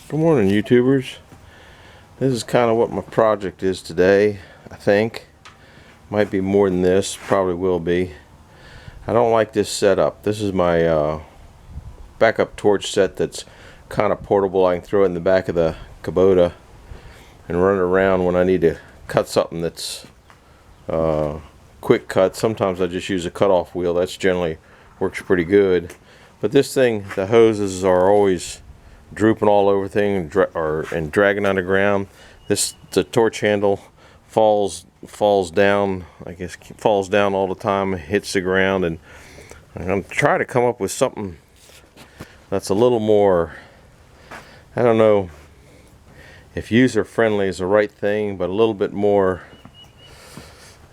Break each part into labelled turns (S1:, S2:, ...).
S1: Good morning, YouTubers. This is kind of what my project is today. I think might be more than this, probably will be. I don't like this setup. This is my backup torch set that's kind of portable. I can throw it in the back of the Kubota and run it around when I need to cut something that's quick cut. Sometimes I just use a cutoff wheel. That's generally works pretty good. But this thing, the hoses are always drooping all over things and dragging on the ground. The torch handle falls down. I guess falls down all the time, hits the ground, and I'm gonna try to come up with something that's a little more, I don't know if user friendly is the right thing, but a little bit more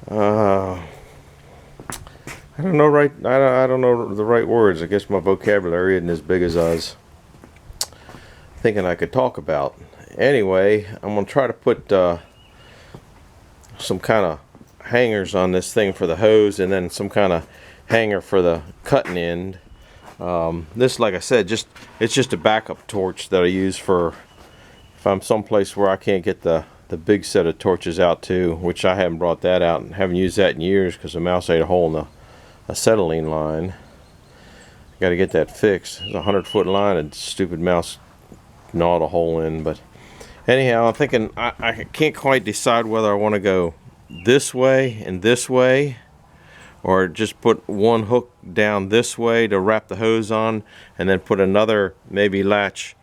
S1: I don't know I don't know the right words. I guess my vocabulary isn't as big as I was thinking I could talk about. Anyway, I'm gonna try to put some kind of hangers on this thing for the hose, and then some kind of hanger for the cutting end. This, like I said, it's just a backup torch that I use for if I'm someplace where I can't get the big set of torches out to, which I haven't brought that out and haven't used that in years because the mouse ate a hole in the acetylene line. Got to get that fixed. It's a 100-foot line and stupid mouse gnawed a hole in. But anyhow, I'm thinking I can't quite decide whether I want to go this way and this way, or just put one hook down this way to wrap the hose on, and then put another maybe latch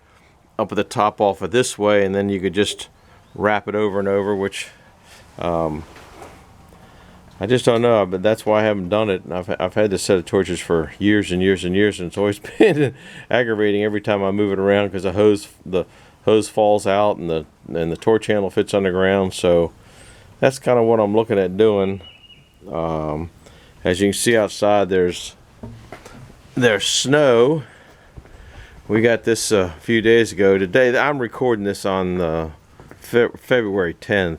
S1: up at the top off of this way, and then you could just wrap it over and over, which I just don't know, but that's why I haven't done it. I've had this set of torches for years and years and years, and it's always been aggravating every time I move it around because the hose falls out and the torch handle fits on the ground. So that's kind of what I'm looking at doing. As you can see outside, there's snow. We got this a few days ago. Today I'm recording this on February 10th.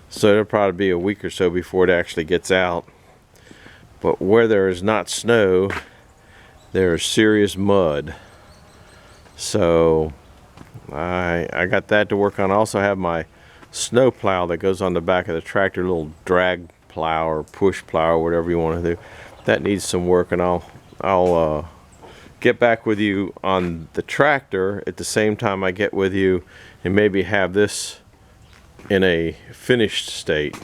S1: So it'll probably be a week or so before it actually gets out. But where there is not snow, there is serious mud. So I got that to work on. I also have my snow plow that goes on the back of the tractor, little drag plow or push plow or whatever you want to do. That needs some work, and I'll get back with you on the tractor at the same time I get with you, and maybe have this in a finished state.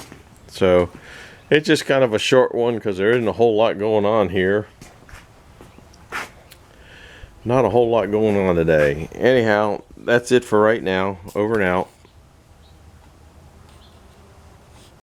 S1: So it's just kind of a short one because there isn't a whole lot going on here. Not a whole lot going on today. Anyhow, that's it for right now. Over and out.